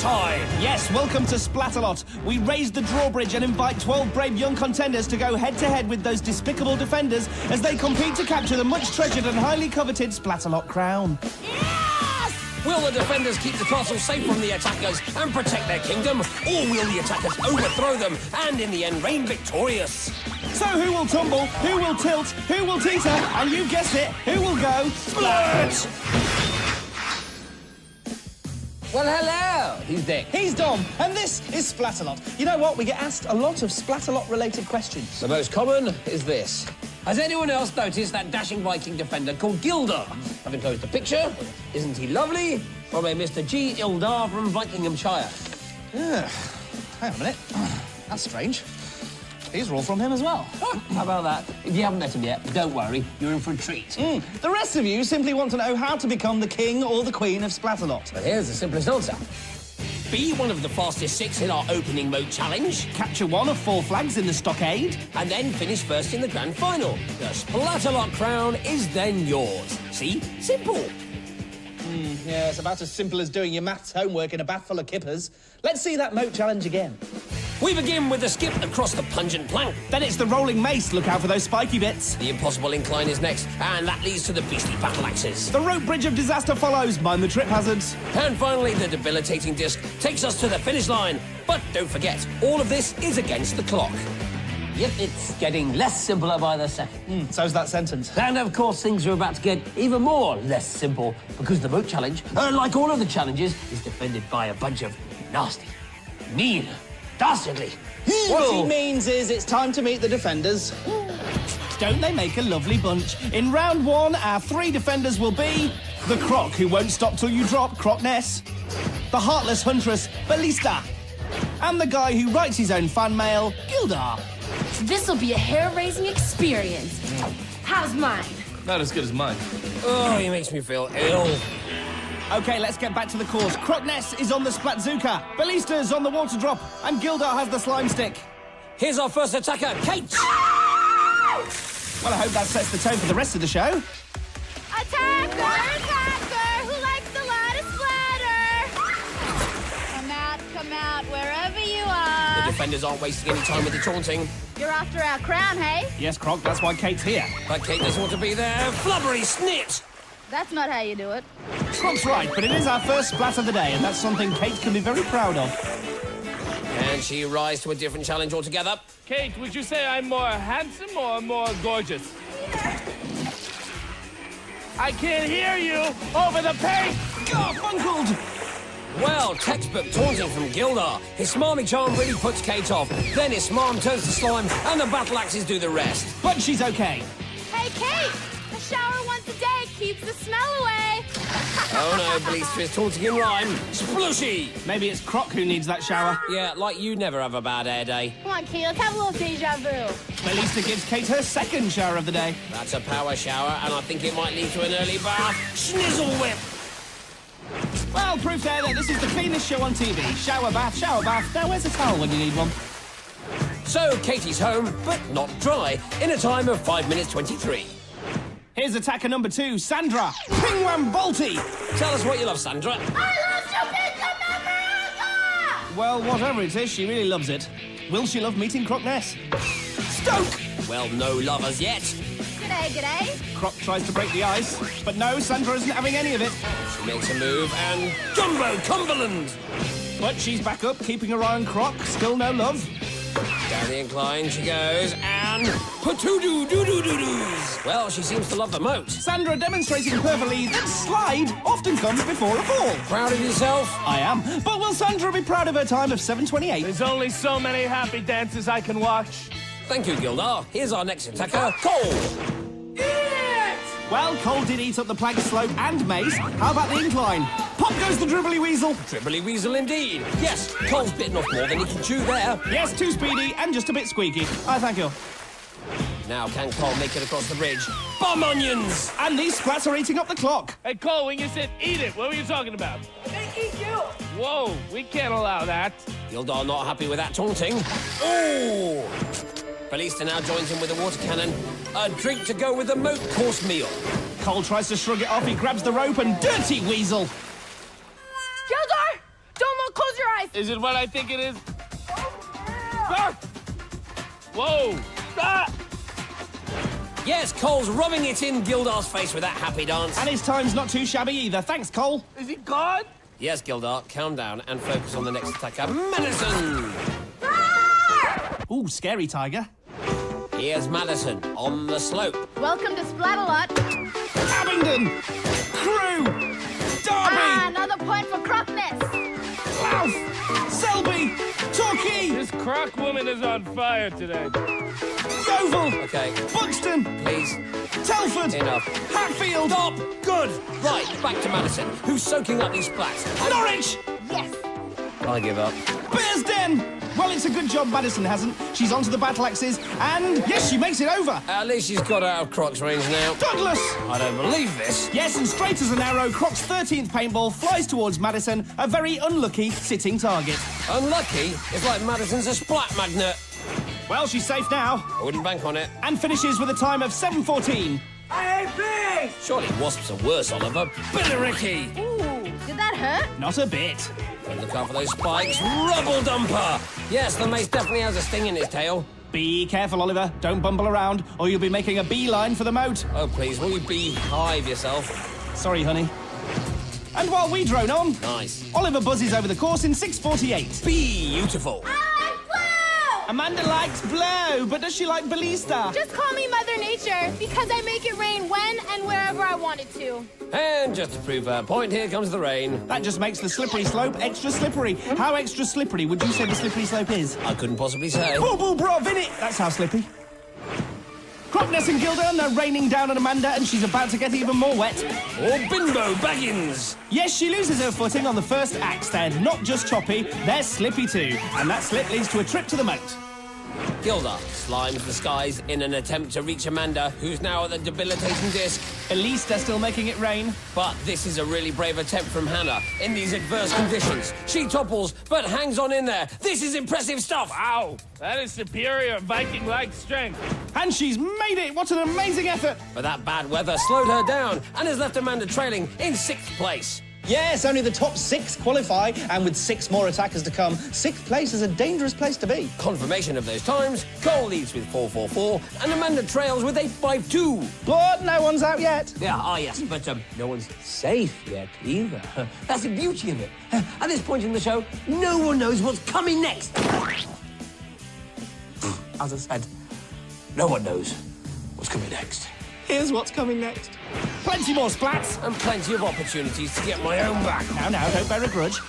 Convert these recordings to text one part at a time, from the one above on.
time! Yes, welcome to Splatalot. We raise the drawbridge and invite 12 brave young contenders to go head-to-head with those despicable defenders as they compete to capture the much-treasured and highly coveted Splatalot crown. Yes! Will the defenders keep the castle safe from the attackers and protect their kingdom, or will the attackers overthrow them and in the end reign victorious? So who will tumble, who will tilt, who will teeter, and you guessed it, who will go splat? Well, hello! He's Dick. He's Dom, and this is Splatalot. You know what? We get asked a lot of Splatalot-related questions. The most common is this. Has anyone else noticed that dashing Viking defender called Gildar? Have enclosed a picture. Isn't he lovely? From a Mr. G. Ildar from Vikinghamshire. Hang on a minute. That's strange. These are all from him as well. How about that? If you haven't met him yet, don't worry, you're in for a treat. The rest of you simply want to know how to become the king or the queen of Splatalot. But here's the simplest answer. Be one of the fastest 6 in our opening moat challenge. Capture 1 of 4 flags in the stockade. And then finish first in the grand final. The Splatalot crown is then yours. See? Simple. Yeah, it's about as simple as doing your maths homework in a bath full of kippers. Let's see that moat challenge again. We begin with the skip across the pungent plank. Then it's the rolling mace. Look out for those spiky bits. The impossible incline is next, and that leads to the beastly battle axes. The rope bridge of disaster follows. Mind the trip hazards. And finally, the debilitating disc takes us to the finish line. But don't forget, all of this is against the clock. Yep, it's getting less simpler by the second. So's that sentence. And, of course, things are about to get even more less simple because the moat challenge, like all of the challenges, is defended by a bunch of nasty, mean, dastardly, What he means is it's time to meet the defenders. Don't they make a lovely bunch? In round 1, our 3 defenders will be the Croc, who won't stop till you drop, Croc Ness, the heartless huntress, Ballista, and the guy who writes his own fan mail, Gildar. This'll be a hair-raising experience. How's mine? Not as good as mine. Oh, he makes me feel ill. OK, let's get back to the course. Croc Ness is on the Splatzuka, Ballista's on the water drop, and Gildar has the slime stick. Here's our first attacker, Kate. Well, I hope that sets the tone for the rest of the show. Attacker! Who likes the loudest splatter? Come out, wherever you The are. defenders aren't wasting any time with the taunting. You're after our crown, hey? Yes, Croc, that's why Kate's here. But Kate doesn't want to be there. Flubbery snit! That's not how you do it. Croc's right, but it is our first splat of the day, and that's something Kate can be very proud of. And she rise to a different challenge altogether. Kate, would you say I'm more handsome or more gorgeous? I can't hear you over the paint! Garfunkled! Well, textbook taunting from Gildar. His smarmy charm really puts Kate off. Then his smarm turns to slime, and the battle axes do the rest. But she's okay. Hey, Kate! A shower once a day keeps the smell away. Oh no, Ballista is taunting in rhyme. Splooshy! Maybe it's Croc who needs that shower. Yeah, like you never have a bad hair day. Come on, Kate, let's have a little deja vu. Ballista gives Kate her second shower of the day. That's a power shower, and I think it might lead to an early bath. Schnizzle whip! Well, proof there that this is the cleanest show on TV. Shower, bath, shower, bath. Now, where's a towel when you need one? So, Katie's home, but not dry, in a time of 5 minutes 23. Here's attacker number 2, Sandra. Ping Wham Bolty! Tell us what you love, Sandra. I love Stupid America! Well, whatever it is, she really loves it. Will she love meeting Croc Ness? Stoke! Well, no lovers yet. G'day. Croc tries to break the ice, but no, Sandra isn't having any of it. She makes a move, and Jumbo Cumberland! But she's back up, keeping her eye on Croc. Still no love. Down the incline she goes, and patoo-doo-doo-doo-doo-doos. Well, she seems to love the moat. Sandra demonstrating perfectly that slide often comes before a fall. Proud of yourself? I am. But will Sandra be proud of her time of 7:28? There's only so many happy dances I can watch. Thank you, Gildar. Here's our next attacker, Cole. Well, Cole did eat up the plank slope and mace. How about the incline? Pop goes the dribbly weasel. Dribbly weasel indeed. Yes, Cole's bitten off more than he can chew there. Yes, too speedy and just a bit squeaky. I thank you. Now can Cole make it across the bridge? Bomb onions! And these splats are eating up the clock. Hey, Cole, when you said eat it, what were you talking about? They eat you! Whoa, we can't allow that. Gildar not happy with that taunting. Oh! Ballista now joins him with a water cannon. A drink to go with the moat course meal. Cole tries to shrug it off. He grabs the rope and dirty weasel. Gildar! Don't look, close Is it what I think it is? Ah! Whoa! Ah! Yes, Cole's rubbing it in Gildar's face with that happy dance. And his time's not too shabby either. Thanks, Cole. Is he gone? Yes, Gildar, calm down and focus on the next attacker, Madison. Ooh, scary tiger. Here's Madison on the slope. Welcome to Splatalot. Abingdon! Crew! Derby! Another point for Crockness. Louth! Selby! Torquay! This croc woman is on fire today. Yeovil! Okay, Buxton! please, Telford! enough. Hatfield! Stop! Good! Right, back to Madison, who's soaking up these splats. Norwich! Yes. I give up. Bearsden! Well, it's a good job Madison hasn't. She's onto the battle axes, and yes, she makes it over. At least she's got out of Croc's range now. Douglas! I don't believe this. Yes, and straight as an arrow, Croc's 13th paintball flies towards Madison, a very unlucky sitting target. Unlucky? It's like Madison's a splat magnet. Well, she's safe now, I wouldn't bank on it. and finishes with a time of 7:14. Surely wasps are worse, Oliver. Billericay! Ooh, did that hurt? Not a bit. Look out for those spikes. Rubble dumper! Yes, the mace definitely has a sting in his tail. Be careful, Oliver. Don't bumble around, or you'll be making a beeline for the moat. Oh, please, will you beehive yourself? Sorry, honey. And while we drone on, Nice. Oliver buzzes over the course in 6:48. Beautiful. Amanda likes blow, but does she like ballista? Just call me Mother Nature, because I make it rain when and wherever I want it to. And just to prove her point, here comes the rain. That just makes the slippery slope extra slippery. How extra slippery would you say the slippery slope is? I couldn't possibly say. Boo boo brov in it! That's how slippy. Crockness and Gilda are raining down on Amanda, and she's about to get even more wet. Or Bimbo Baggins. Yes, she loses her footing on the first axe. They're not just choppy, they're slippy too. And that slip leads to a trip to the moat. Gilda slimes the skies in an attempt to reach Amanda, who's now at the debilitating disc. At least they're still making it rain. But this is a really brave attempt from Hannah in these adverse conditions. She topples, but hangs on in there. This is impressive stuff. Wow, that is superior Viking-like strength. And she's made it! What an amazing effort! But that bad weather slowed her down and has left Amanda trailing in 6th place. Yes, only the top 6 qualify, and with 6 more attackers to come, 6th place is a dangerous place to be. Confirmation of those times, Cole leads with 4:44 and Amanda trails with 8:52. But no one's out yet. Yeah, yes, but no one's safe yet either. That's the beauty of it. At this point in the show, no one knows what's coming next. As I said, no one knows what's coming next. Here's what's coming next. Plenty more splats. And plenty of opportunities to get my own back. Now, don't bear a grudge.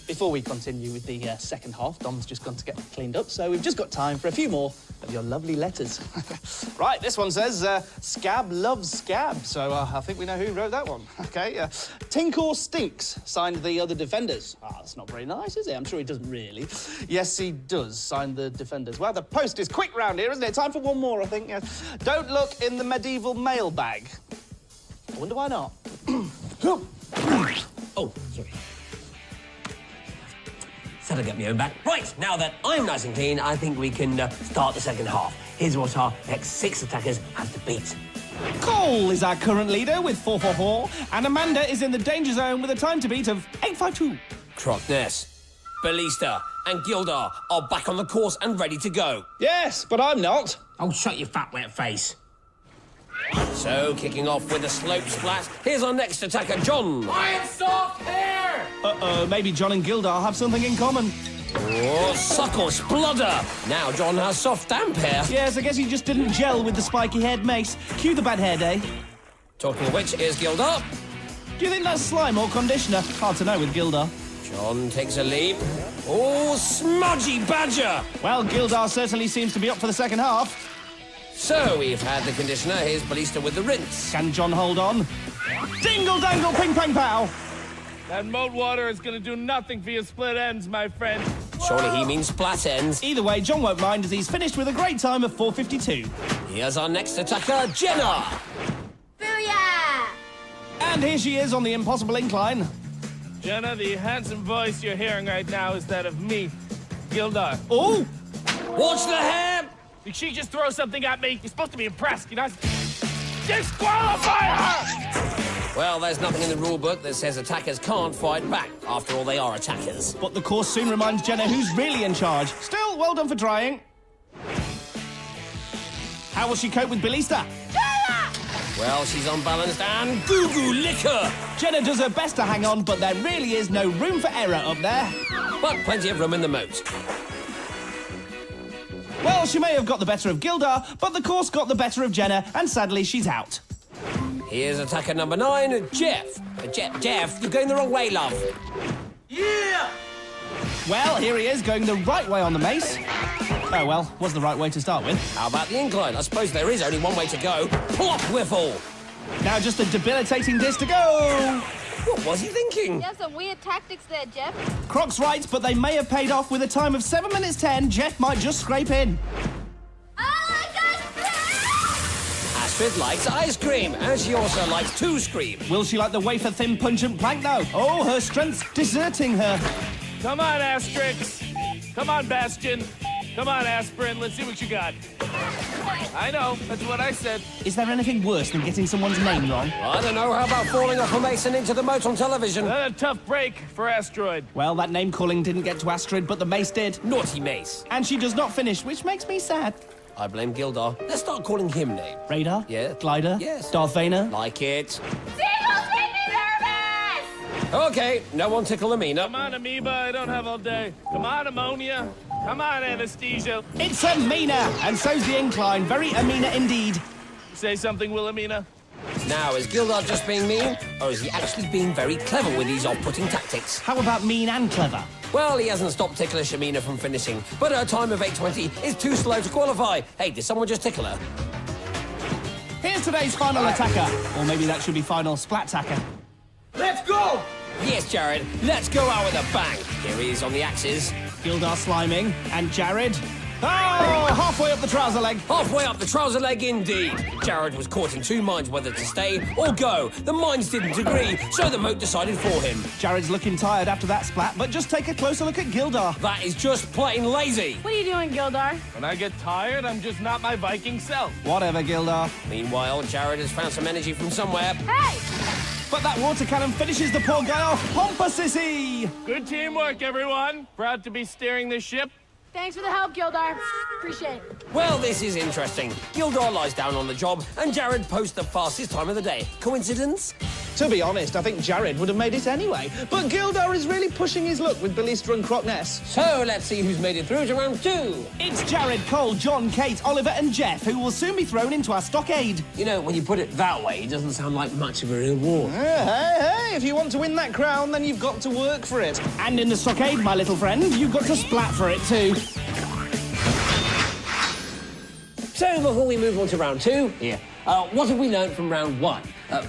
Before we continue with the second half, Dom's just gone to get cleaned up, so we've just got time for a few more of your lovely letters. Right, this one says, Scab loves Scab, so I think we know who wrote that one. OK, Tinkor stinks, signed the other defenders. That's not very nice, is it? I'm sure he doesn't really. Yes, he does, signed the defenders. Well, the post is quick round here, isn't it? Time for one more, I think. Don't look in the medieval mailbag. I wonder why not. Oh, sorry. Said I'd get my own back. Right, now that I'm nice and clean, I think we can start the second half. Here's what our next 6 attackers have to beat. Cole is our current leader with 4:44, and Amanda is in the danger zone with a time to beat of 8:52. Crockness, Ballista and Gildar are back on the course and ready to go. Yes, but I'm not. Oh, shut your fat, wet face. So, kicking off with a slope splat, here's our next attacker, John. I have soft hair! Uh-oh, maybe John and Gildar have something in common. Oh, suckle spludder. Now John has soft damp hair. Yes, I guess he just didn't gel with the spiky haired mace. Cue the bad hair day. Talking of which, here's Gildar. Do you think that's slime or conditioner? Hard to know with Gildar. John takes a leap. Oh, smudgy badger. Well, Gildar certainly seems to be up for the second half. So, we've had the conditioner, here's Ballista with the rinse. Can John hold on? Dingle dangle ping pang pow! That moat water is going to do nothing for your split ends, my friend. Surely he means splat ends. Either way, John won't mind as he's finished with a great time of 4:52. Here's our next attacker, Jenna. Booyah! And here she is on the impossible incline. Jenna, the handsome voice you're hearing right now is that of me, Gildar. Oh! Watch the hair. Did she just throw something at me? You're supposed to be impressed, you know? Disqualify her! Well, there's nothing in the rule book that says attackers can't fight back. After all, they are attackers. But the course soon reminds Jenna who's really in charge. Still, well done for trying. How will she cope with Ballista? Well, she's unbalanced and goo-goo liquor. Jenna does her best to hang on, but there really is no room for error up there. But plenty of room in the moat. Well, she may have got the better of Gildar, but the course got the better of Jenna, and sadly, she's out. Here's attacker number 9, Jeff. Jeff, you're going the wrong way, love. Yeah! Well, here he is, going the right way on the mace. Oh, well, was the right way to start with. How about the incline? I suppose there is only one way to go. Plop whiffle. Now just a debilitating disc to go. What was he thinking? You have some weird tactics there, Jeff. Croc's right, but they may have paid off. With a time of 7 minutes 10, Jeff might just scrape in. Astrid likes ice cream, and she also likes to scream. Will she like the wafer-thin pungent plank, though? Oh, her strength's deserting her. Come on, Asterix. Come on, Bastion. Come on, Aspirin. Let's see what you got. I know. That's what I said. Is there anything worse than getting someone's name wrong? I don't know. How about falling off a mason into the moat on television? A tough break for Asteroid. Well, that name-calling didn't get to Astrid, but the mace did. Naughty mace. And she does not finish, which makes me sad. I blame Gildar. Let's start calling him names. Radar? Yeah. Glider? Yes. Darth Vader? Like it. Seagulls make me nervous! Okay, no one tickle Amina. Come on, Amoeba. I don't have all day. Come on, Ammonia. Come on, Anesthesia. It's Amina! And so's the incline. Very Amina indeed. Say something, Wilhelmina. Now, is Gildar just being mean, or is he actually being very clever with these off-putting tactics? How about mean and clever? Well, he hasn't stopped ticklish Amina from finishing, but her time of 8:20 is too slow to qualify. Hey, did someone just tickle her? Here's today's final attacker. Or maybe that should be final splat-tacker. Let's go! Yes, Jared, let's go out with a bang. Here he is on the axes. Gildar sliming. And Jarid. Oh! Halfway up the trouser leg. Halfway up the trouser leg, indeed. Jared was caught in two minds whether to stay or go. The minds didn't agree, so the moat decided for him. Jared's looking tired after that splat, but just take a closer look at Gildar. That is just plain lazy. What are you doing, Gildar? When I get tired, I'm just not my Viking self. Whatever, Gildar. Meanwhile, Jared has found some energy from somewhere. Hey! But that water cannon finishes the poor guy off. Pompa sissy! Good teamwork, everyone. Proud to be steering this ship. Thanks for the help, Gildar. Appreciate it. Well, this is interesting. Gildar lies down on the job, and Jared posts the fastest time of the day. Coincidence? To be honest, I think Jared would have made it anyway. But Gildar is really pushing his luck with Ballista and Crockness. So, let's see who's made it through to round 2. It's Jared, Cole, John, Kate, Oliver and Jeff, who will soon be thrown into our stockade. You know, when you put it that way, it doesn't sound like much of a reward. Hey, if you want to win that crown, then you've got to work for it. And in the stockade, my little friend, you've got to splat for it too. So, before we move on to round 2, what have we learned from round 1?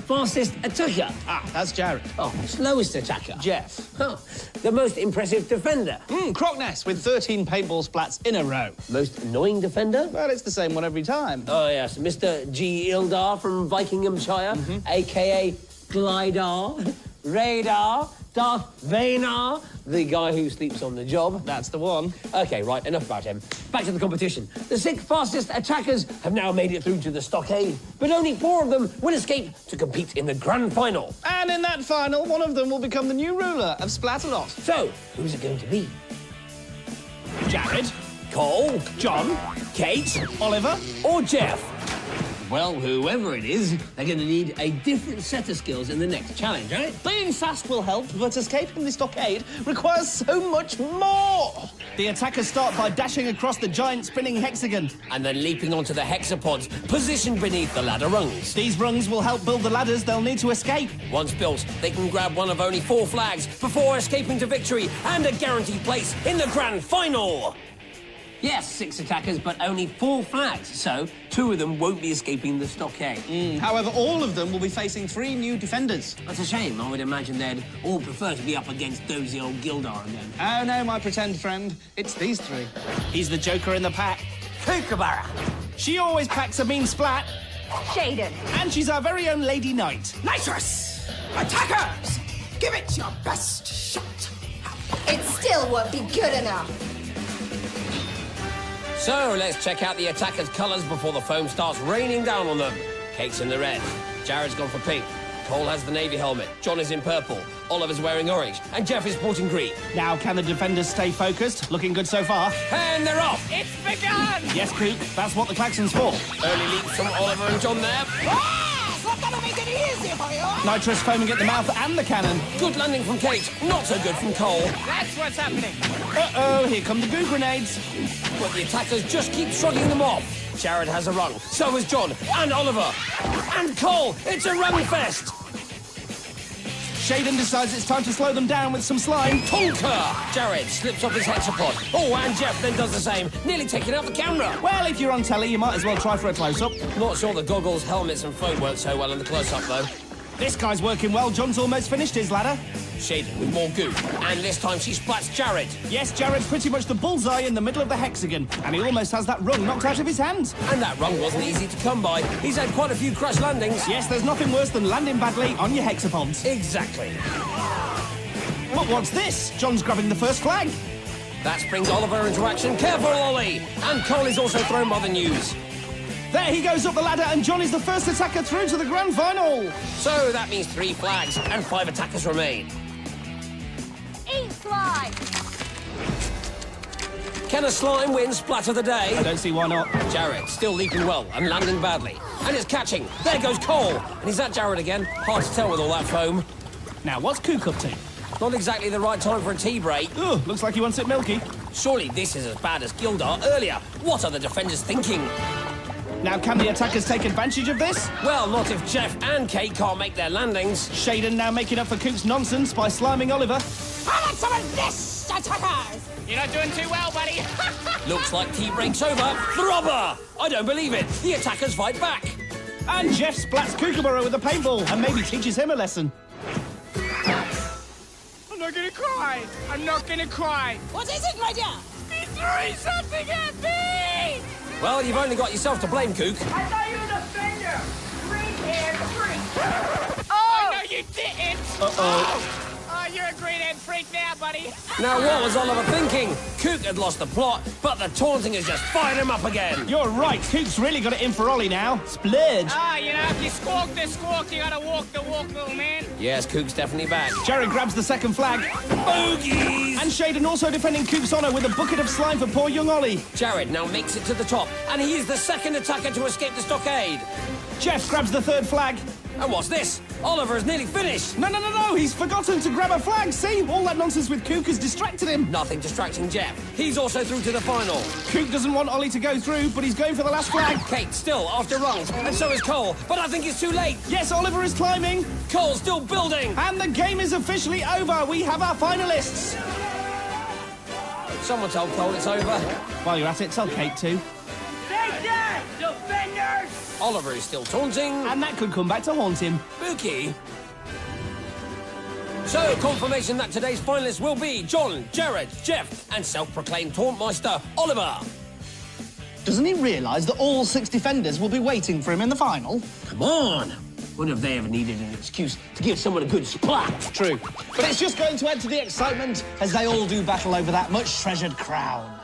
Fastest attacker. That's Jared. Oh, slowest attacker. Jeff. Huh. The most impressive defender. Crockness with 13 paintball splats in a row. Most annoying defender. Well, it's the same one every time. Oh, yes, Mr. G. Ildar from Vikinghamshire, a.k.a. Glidar, Radar, Darth Vader, the guy who sleeps on the job. That's the one. OK, right, enough about him. Back to the competition. The 6 fastest attackers have now made it through to the stockade, but only 4 of them will escape to compete in the grand final. And in that final, one of them will become the new ruler of Splatalot. So, who's it going to be? Jared, Cole, John, Kate, Oliver, or Jeff? Well, whoever it is, they're going to need a different set of skills in the next challenge, right? being fast will help, but escaping the stockade requires so much more. The attackers start by dashing across the giant spinning hexagon. And then leaping onto the hexapods positioned beneath the ladder rungs. These rungs will help build the ladders they'll need to escape. Once built, they can grab one of only 4 flags before escaping to victory and a guaranteed place in the grand final. Yes, 6 attackers, but only 4 flags, so 2 of them won't be escaping the stockade. However, all of them will be facing 3 new defenders. That's a shame. I would imagine they'd all prefer to be up against dozy old Gildar again. Oh, no, my pretend friend. It's these 3. He's the joker in the pack. Kookaburra! She always packs a mean splat. Shaded. And she's our very own Lady Knight. Nitrous! Attackers! Give it your best shot! It still won't be good enough. So, let's check out the attackers' colours before the foam starts raining down on them. Kate's in the red. Jared's gone for pink. Cole has the navy helmet, John is in purple, Oliver's wearing orange, and Jeff is sporting green. Now, can the defenders stay focused? Looking good so far. And they're off! It's begun! Yes, Cook, that's what the klaxon's for. Early leaps from Oliver and John there. Not gonna make it easy for you. Nitrous foaming at the mouth and the cannon. Good landing from Kate, not so good from Cole. That's what's happening. Uh-oh, here come the goo grenades. But the attackers just keep shrugging them off. Jared has a rung, so has John, and Oliver. And Cole, it's a rung fest! Shaden decides it's time to slow them down with some slime. Tonka! Jared slips off his hexapod. Oh, and Jeff then does the same, nearly taking out the camera. Well, if you're on telly, you might as well try for a close-up. Not sure the goggles, helmets and foam work so well in the close-up, though. This guy's working well. John's almost finished his ladder. Shaden with more goo, and this time she splats Jared. Yes, Jared's pretty much the bullseye in the middle of the hexagon, and he almost has that rung knocked out of his hands. And that rung wasn't easy to come by. He's had quite a few crash landings. Yes, there's nothing worse than landing badly on your hexapods. Exactly. But what's this? John's grabbing the first flag. That springs Oliver into action. Careful, Ollie! And Cole is also thrown by the news. There he goes up the ladder, and John is the first attacker through to the grand final. So that means 3 flags and 5 attackers remain. 8 slime. Can a slime win Splat of the Day? I don't see why not. Jared still leaping well and landing badly. And it's catching. There goes Cole. And is that Jared again? Hard to tell with all that foam. Now, what's Cook up to? Not exactly the right time for a tea break. Oh, looks like he wants it milky. Surely this is as bad as Gildar earlier. What are the defenders thinking? Now, can the attackers take advantage of this? Well, not if Jeff and Kate can't make their landings. Shaden now making up for Cook's nonsense by sliming Oliver. How about some of this, attackers? You're not doing too well, buddy. Looks like tea break's over. Throbber! I don't believe it. The attackers fight back. And Jeff splats Kookaburra with a paintball and maybe teaches him a lesson. I'm not gonna cry. I'm not gonna cry. What is it, my dear? He threw something at me! Well, you've only got yourself to blame, Kook. I thought you were the defender. Green-haired freak. Oh, no, you didn't! Uh-oh. Oh, you're a green-head freak now, buddy. Now, what was Oliver thinking? Kook had lost the plot, but the taunting has just fired him up again. You're right, Cook's really got it in for Ollie now. Splurge. Ah, you know, if you squawk the squawk, you gotta walk the walk, little man. Yes, Kook's definitely back. Jared grabs the second flag. Bogies! And Shaden also defending Cook's honour with a bucket of slime for poor young Ollie. Jared now makes it to the top, and he is the second attacker to escape the stockade. Jeff grabs the third flag. And what's this? Oliver is nearly finished. No, he's forgotten to grab a flag. See, all that nonsense with Cook has distracted him. Nothing distracting Jeff. He's also through to the final. Cook doesn't want Ollie to go through, but he's going for the last flag. Kate still after rungs, and so is Cole, but I think it's too late. Yes, Oliver is climbing. Cole's still building. And the game is officially over. We have our finalists. Someone tell Cole it's over. While you're at it, tell Kate too. Take that, defenders! Oliver is still taunting. And that could come back to haunt him. Spooky. So, confirmation that today's finalists will be John, Jared, Jeff, and self-proclaimed tauntmeister Oliver. Doesn't he realise that all 6 defenders will be waiting for him in the final? Come on. When have they ever needed an excuse to give someone a good splat? True. But it's just going to add to the excitement as they all do battle over that much-treasured crown.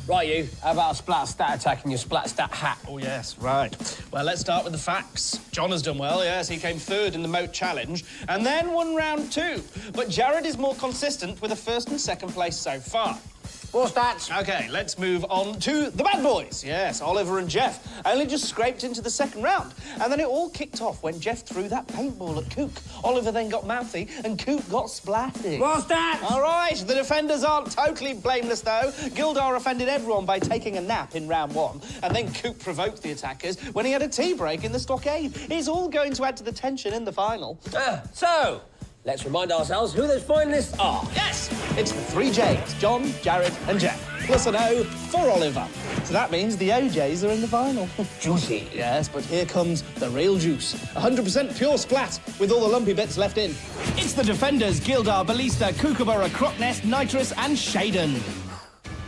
Right, you. How about a splat stat attack and your splat stat hat? Oh, yes, right. Well, let's start with the facts. John has done well, yes. He came third in the moat challenge and then won round 2. But Jared is more consistent with a first and second place so far. More stats. OK, let's move on to the bad boys. Yes, Oliver and Jeff only just scraped into the second round. And then it all kicked off when Jeff threw that paintball at Cook. Oliver then got mouthy and Cook got splatty. More stats. All right, the defenders aren't totally blameless, though. Gildar offended everyone by taking a nap in round 1. And then Cook provoked the attackers when he had a tea break in the stockade. It's all going to add to the tension in the final. So, let's remind ourselves who those finalists are. Yes, it's the 3 J's, John, Jared and Jeff, plus an O for Oliver. So that means the OJs are in the final. Juicy. Yes, but here comes the real juice. 100% pure splat, with all the lumpy bits left in. It's the defenders, Gildar, Ballista, Kookaburra, Crocnest, Nitrous and Shaden.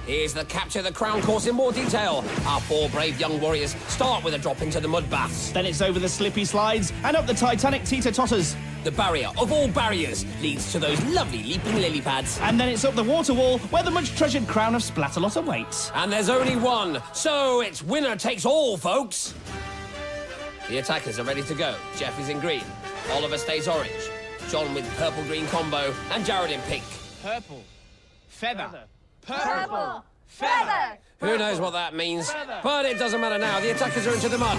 Here's the Capture the Crown course in more detail. Our 4 brave young warriors start with a drop into the mud baths. Then it's over the slippy slides and up the Titanic teeter-totters. The barrier of all barriers leads to those lovely leaping lily pads. And then it's up the water wall where the much-treasured crown of Splatalot awaits. And there's only one, so it's winner takes all, folks. The attackers are ready to go. Jeff is in green. Oliver stays orange. John with purple-green combo. And Jarid in pink. Purple. Feather. Purple. Feather. Who knows what that means? But it doesn't matter now. The attackers are into the mud.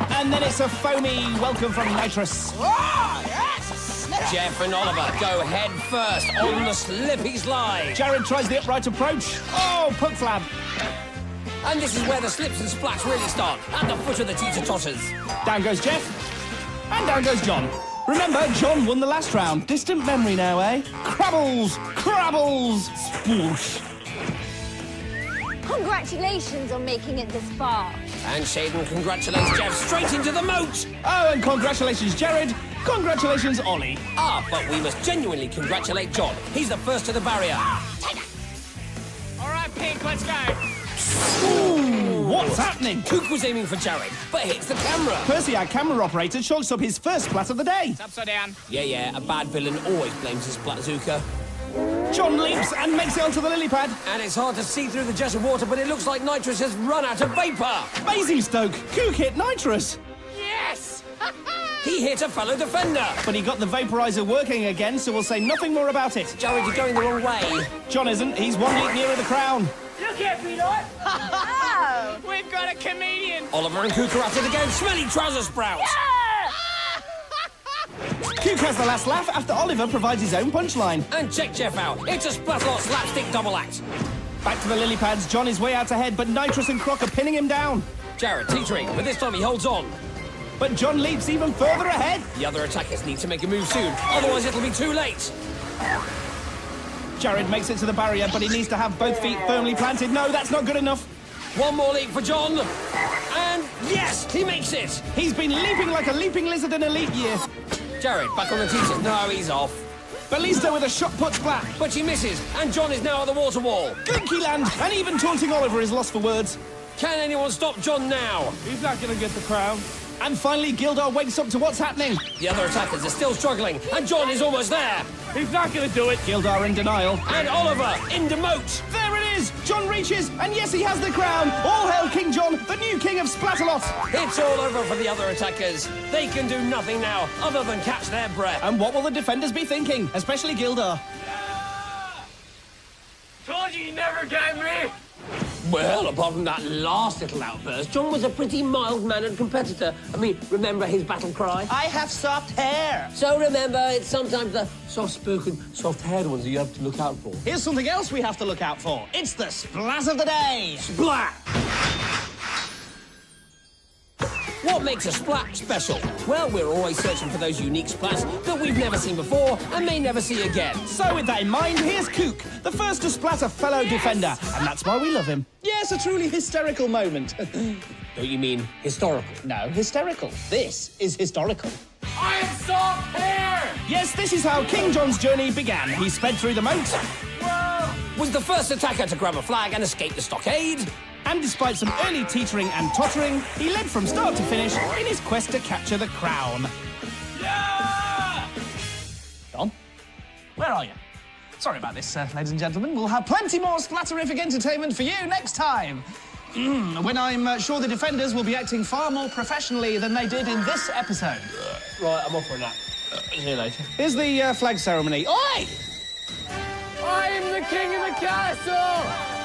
And then it's a foamy welcome from Nitrous. Oh, yes! Jeff and Oliver go head first on the slippy slide. Jarid tries the upright approach. Oh, puck flab. And this is where the slips and splats really start, at the foot of the teeter-totters. Down goes Jeff. And down goes John. Remember, John won the last round. Distant memory now, eh? Crabbles! Crabbles! Sploosh! Congratulations on making it this far. And Shaden congratulates Jeff straight into the moat. Oh, and congratulations, Jarid. Congratulations, Ollie. Ah, but we must genuinely congratulate John. He's the first to the barrier. All right, Pink, let's go. Ooh, what's happening? Kook was aiming for Jarid, but hits the camera. Percy, our camera operator, chalks up his first splat of the day. It's upside down. Yeah, a bad villain always blames his Splatazooka. John leaps and makes it onto the lily pad. And it's hard to see through the jet of water, but it looks like Nitrous has run out of vapour. Basingstoke. Kook hit Nitrous. Yes! He hit a fellow defender. But he got the vaporizer working again, so we'll say nothing more about it. Jared, you're going the wrong way. John isn't. He's one leap nearer the crown. You can't beat it. Oh! We've got a comedian. Oliver and Kook are at it again. Smelly trouser sprouts. Kook has the last laugh after Oliver provides his own punchline. And check Jeff out. It's a Splatalot slapstick double act. Back to the lily pads. John is way out ahead, but Nitrous and Croc are pinning him down. Jared teetering, but this time he holds on. But John leaps even further ahead. The other attackers need to make a move soon, otherwise it'll be too late. Jarid makes it to the barrier, but he needs to have both feet firmly planted. No, that's not good enough. One more leap for John. And yes, he makes it. He's been leaping like a leaping lizard in a leap year. Jared back on the teeters. No, he's off. Ballista with a shot put splat. But she misses, and John is now at the water wall. Glinky land, and even taunting Oliver is lost for words. Can anyone stop John now? He's not going to get the crown. And finally, Gildar wakes up to what's happening. The other attackers are still struggling, and John is almost there. He's not going to do it. Gildar in denial. And Oliver in the moat. There it is! John reaches, and yes, he has the crown! All hail King John, the new king of Splatalot! It's all over for the other attackers. They can do nothing now, other than catch their breath. And what will the defenders be thinking? Especially Gildar. Told you never got me. Well, apart from that last little outburst, John was a pretty mild-mannered competitor. I mean, remember his battle cry? I have soft hair. So remember, it's sometimes the soft-spoken, soft-haired ones that you have to look out for. Here's something else we have to look out for. It's the splat of the day. Splat! What makes a splat special? Well, we're always searching for those unique splats that we've never seen before and may never see again. So with that in mind, here's Kook, the first to splat a fellow defender. And that's why we love him. Yes, a truly hysterical moment. Don't you mean historical? No, hysterical. This is historical. I have soft hair. Yes, this is how King John's journey began. He sped through the moat. Was the first attacker to grab a flag and escape the stockade. And despite some early teetering and tottering, he led from start to finish in his quest to capture the crown. Yeah! Don? Where are you? Sorry about this, ladies and gentlemen. We'll have plenty more splatterific entertainment for you next time. When I'm sure the defenders will be acting far more professionally than they did in this episode. Right, I'm off for a nap. See you later. Here's the flag ceremony. Oi! I am the king of the castle.